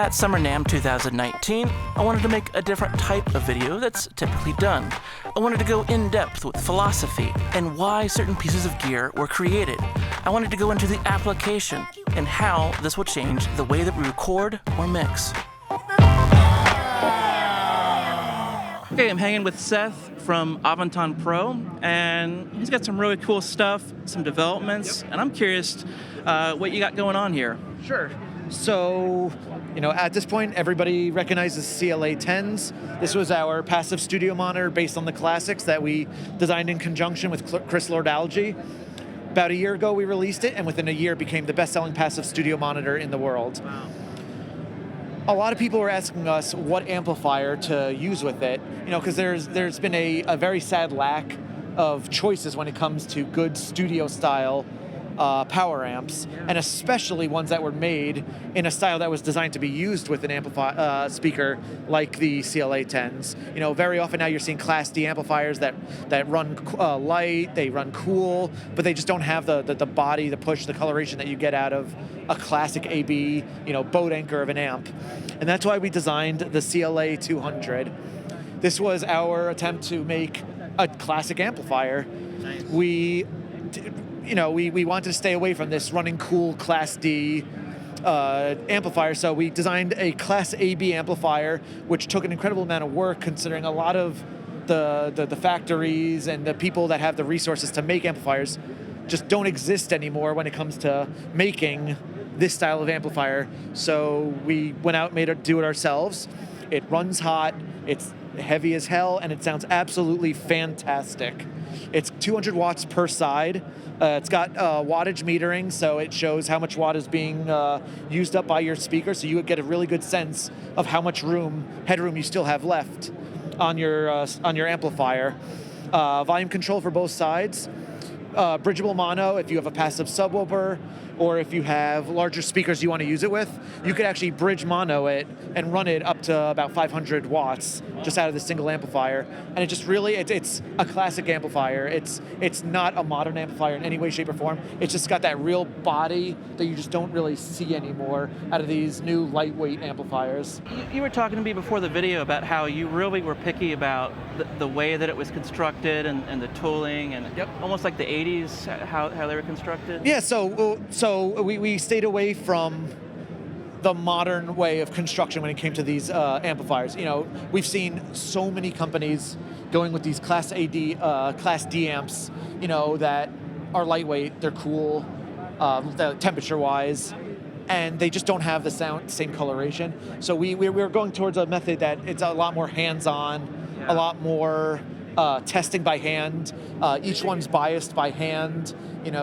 At Summer NAMM 2019, I wanted to make a different type of video that's typically done. I wanted to go in depth with philosophy and why certain pieces of gear were created. I wanted to go into the application and how this will change the way that we record or mix. Okay, I'm hanging with Seth from Avantone Pro, and he's got some really cool stuff, some developments, and I'm curious what you got going on here. Sure. So, at this point, everybody recognizes CLA 10s. This was our passive studio monitor based on the classics that we designed in conjunction with Chris Lord-Alge. About a year ago, we released it, and within a year, it became the best-selling passive studio monitor in the world. Wow. A lot of people were asking us what amplifier to use with it, because there's been a very sad lack of choices when it comes to good studio-style power amps, and especially ones that were made in a style that was designed to be used with an speaker like the CLA 10s. Very often now you're seeing Class D amplifiers that run light, they run cool, but they just don't have the body, the push, the coloration that you get out of a classic AB, boat anchor of an amp. And that's why we designed the CLA 200. This was our attempt to make a classic amplifier. Nice. We wanted to stay away from this running cool Class D amplifier, so we designed a Class AB amplifier, which took an incredible amount of work considering a lot of the factories and the people that have the resources to make amplifiers just don't exist anymore when it comes to making this style of amplifier. So we went out and made it do it ourselves. It runs hot, it's heavy as hell, and it sounds absolutely fantastic. It's 200 watts per side. It's got wattage metering, so it shows how much watt is being used up by your speaker, so you would get a really good sense of how much headroom you still have left on your amplifier. Volume control for both sides. Bridgeable mono if you have a passive subwoofer, or if you have larger speakers you want to use it with, you could actually bridge mono it and run it up to about 500 watts just out of the single amplifier. And it just really, it's a classic amplifier. It's not a modern amplifier in any way, shape, or form. It's just got that real body that you just don't really see anymore out of these new lightweight amplifiers. You were talking to me before the video about how you really were picky about the way that it was constructed and the tooling and almost like the 80s, how they were constructed. Yeah, so we stayed away from the modern way of construction when it came to these amplifiers. We've seen so many companies going with these Class D amps, that are lightweight, they're cool, temperature-wise, and they just don't have the same coloration. So we were going towards a method that it's a lot more hands-on, a lot more testing by hand. Each one's biased by hand,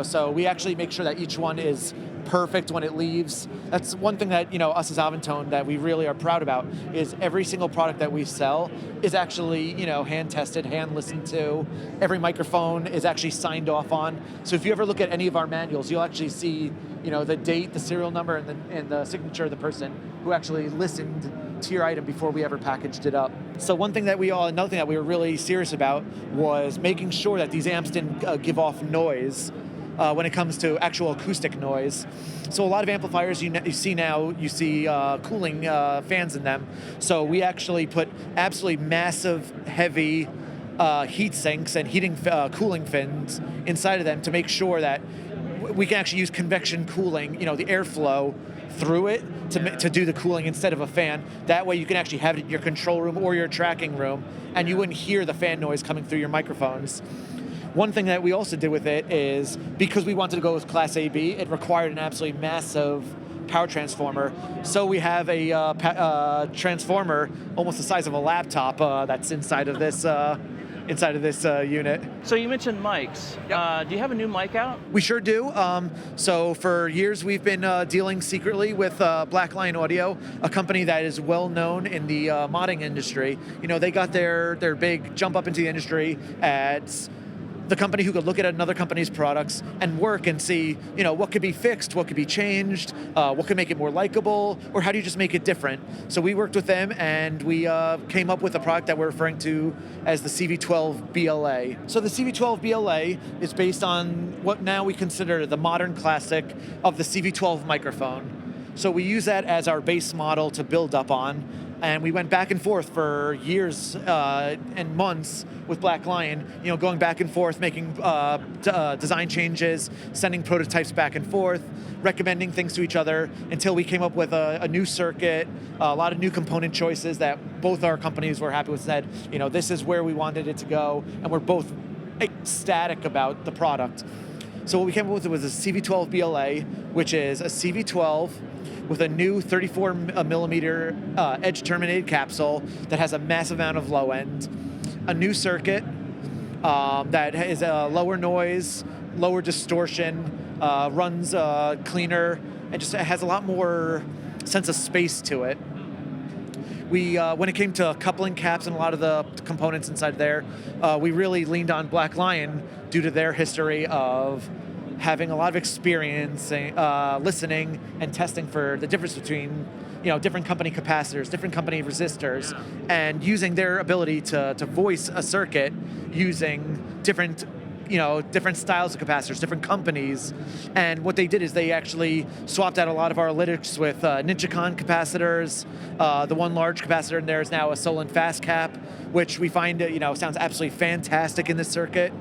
so we actually make sure that each one is perfect when it leaves. That's one thing that, us as Avantone that we really are proud about, is every single product that we sell is actually, hand tested, hand listened to. Every microphone is actually signed off on. So if you ever look at any of our manuals, you'll actually see, the date, the serial number, and the signature of the person who actually listened to your item before we ever packaged it up. So another thing that we were really serious about was making sure that these amps didn't give off noise when it comes to actual acoustic noise. So a lot of amplifiers you see cooling fans in them. So we actually put absolutely massive, heavy heat sinks and cooling fins inside of them to make sure that we can actually use convection cooling, the airflow through it to do the cooling instead of a fan. That way you can actually have it in your control room or your tracking room, and you wouldn't hear the fan noise coming through your microphones. One thing that we also did with it is, because we wanted to go with Class AB, it required an absolutely massive power transformer. So we have a transformer almost the size of a laptop that's inside of this unit. So you mentioned mics. Yep. Do you have a new mic out? We sure do. So for years we've been dealing secretly with Black Lion Audio, a company that is well known in the modding industry. They got their big jump up into the industry at the company who could look at another company's products and work and see, what could be fixed, what could be changed, what could make it more likable, or how do you just make it different? So we worked with them, and we came up with a product that we're referring to as the CV-12 BLA. So the CV-12 BLA is based on what now we consider the modern classic of the CV-12 microphone. So we use that as our base model to build up on. And we went back and forth for years and months with Black Lion, going back and forth, making design changes, sending prototypes back and forth, recommending things to each other until we came up with a new circuit, a lot of new component choices that both our companies were happy with, said, this is where we wanted it to go, and we're both ecstatic about the product. So what we came up with was a CV-12 BLA, which is a CV-12 with a new 34 millimeter edge terminated capsule that has a massive amount of low end, a new circuit that is a lower noise, lower distortion, runs cleaner, and just has a lot more sense of space to it. We, when it came to coupling caps and a lot of the components inside there, we really leaned on Black Lion due to their history of having a lot of experience listening and testing for the difference between different company capacitors, different company resistors, and using their ability to voice a circuit using different styles of capacitors, different companies. And what they did is they actually swapped out a lot of our analytics with NinjaCon capacitors. The one large capacitor in there is now a Solon fast cap, which we find sounds absolutely fantastic in this circuit.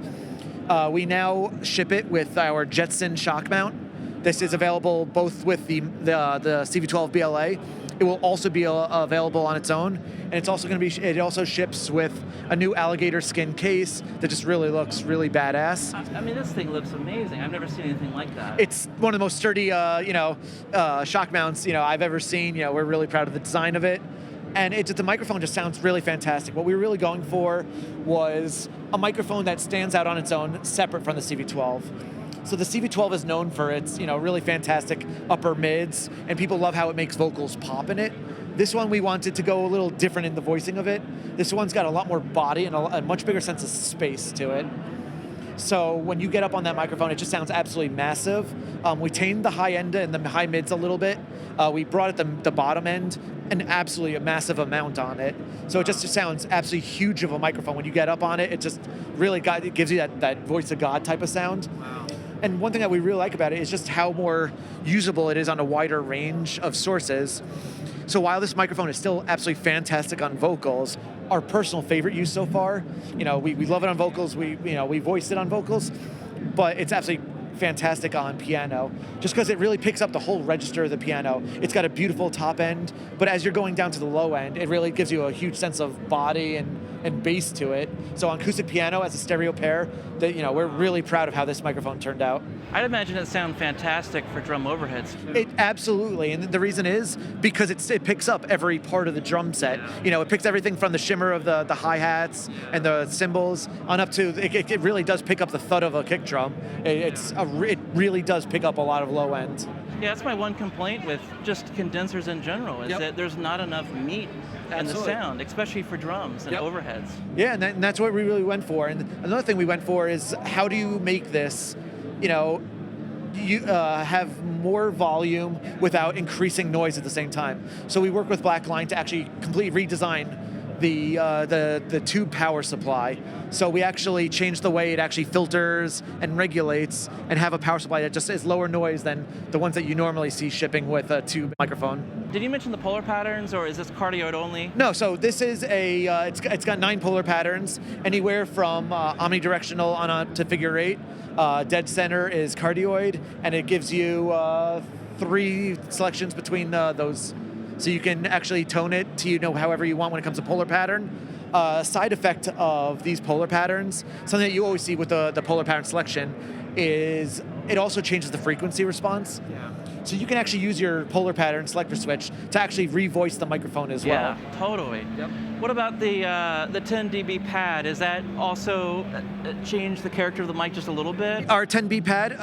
We now ship it with our Jetson shock mount. This is available both with the CV-12 BLA. It will also be available on its own, and it's also going to be. It also ships with a new alligator skin case that just really looks really badass. I mean, this thing looks amazing. I've never seen anything like that. It's one of the most sturdy, shock mounts I've ever seen. We're really proud of the design of it. And the microphone just sounds really fantastic. What we were really going for was a microphone that stands out on its own, separate from the CV-12. So the CV-12 is known for its, really fantastic upper mids, and people love how it makes vocals pop in it. This one, we wanted to go a little different in the voicing of it. This one's got a lot more body and a much bigger sense of space to it. So when you get up on that microphone, it just sounds absolutely massive. We tamed the high end and the high mids a little bit. We brought it the bottom end and absolutely a massive amount on it. So it just sounds absolutely huge of a microphone. When you get up on it, it just really it gives you that voice of God type of sound. Wow. And one thing that we really like about it is just how more usable it is on a wider range of sources. So while this microphone is still absolutely fantastic on vocals, our personal favorite use so far, we love it on vocals, we voiced it on vocals, but it's absolutely fantastic on piano, just because it really picks up the whole register of the piano. It's got a beautiful top end, but as you're going down to the low end, it really gives you a huge sense of body and bass to it. So on acoustic piano as a stereo pair, we're really proud of how this microphone turned out. I'd imagine it sounds fantastic for drum overheads. It absolutely, and the reason is because it picks up every part of the drum set. It picks everything from the shimmer of the hi-hats and the cymbals on up to, it really does pick up the thud of a kick drum. It really does pick up a lot of low end. Yeah, that's my one complaint with just condensers in general, is that there's not enough meat in the sound, especially for drums and overheads. Yeah, and that's what we really went for. And another thing we went for is, how do you make this, you have more volume without increasing noise at the same time? So we work with Black Lion to actually completely redesign the tube power supply. So we actually changed the way it actually filters and regulates, and have a power supply that just is lower noise than the ones that you normally see shipping with a tube microphone. Did you mention the polar patterns, or is this cardioid only? No, so this is it's got 9 polar patterns, anywhere from omnidirectional on up to figure 8. Dead center is cardioid, and it gives you 3 selections between those. So you can actually tone it to however you want when it comes to polar pattern. Side effect of these polar patterns, something that you always see with the polar pattern selection, is it also changes the frequency response. Yeah. So you can actually use your polar pattern selector switch to actually revoice the microphone as well. Yeah, totally. Yep. What about the 10 dB pad? Is that also change the character of the mic just a little bit? Our 10B pad,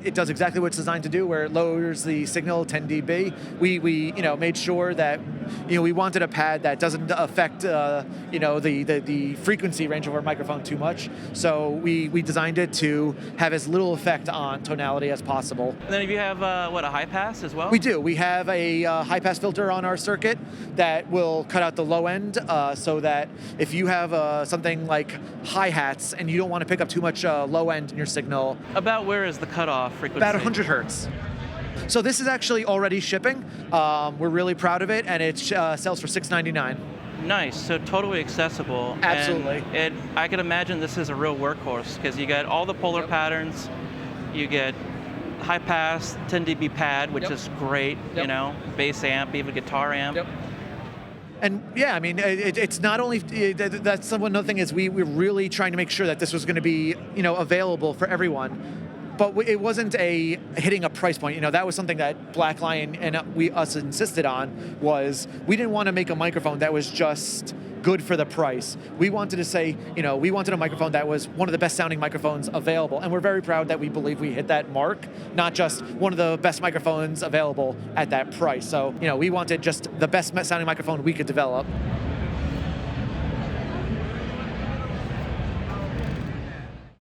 it does exactly what it's designed to do, where it lowers the signal 10 dB. We made sure that we wanted a pad that doesn't affect the frequency range of our microphone too much. So we designed it to have as little effect on tonality as possible. And then if you have a high pass as well? We do. We have a high pass filter on our circuit that will cut out the low end, so that if you have something like hi-hats and you don't want to pick up too much low end in your signal. About where is the cutoff frequency? About 100 hertz. So this is actually already shipping. We're really proud of it, and it sells for $699. Nice, so totally accessible. Absolutely. And I can imagine this is a real workhorse because you get all the polar patterns, you get high pass, 10 dB pad, which is great, you know, bass amp, even guitar amp. And yeah, I mean, it's not only, that's another thing is we're really trying to make sure that this was going to be, you know, available for everyone. But it wasn't hitting a price point. You know, that was something that Black Lion and us insisted on, was we didn't want to make a microphone that was just good for the price. We wanted to say, you know, we wanted a microphone that was one of the best sounding microphones available. And we're very proud that we believe we hit that mark, not just one of the best microphones available at that price. So, you know, we wanted just the best sounding microphone we could develop.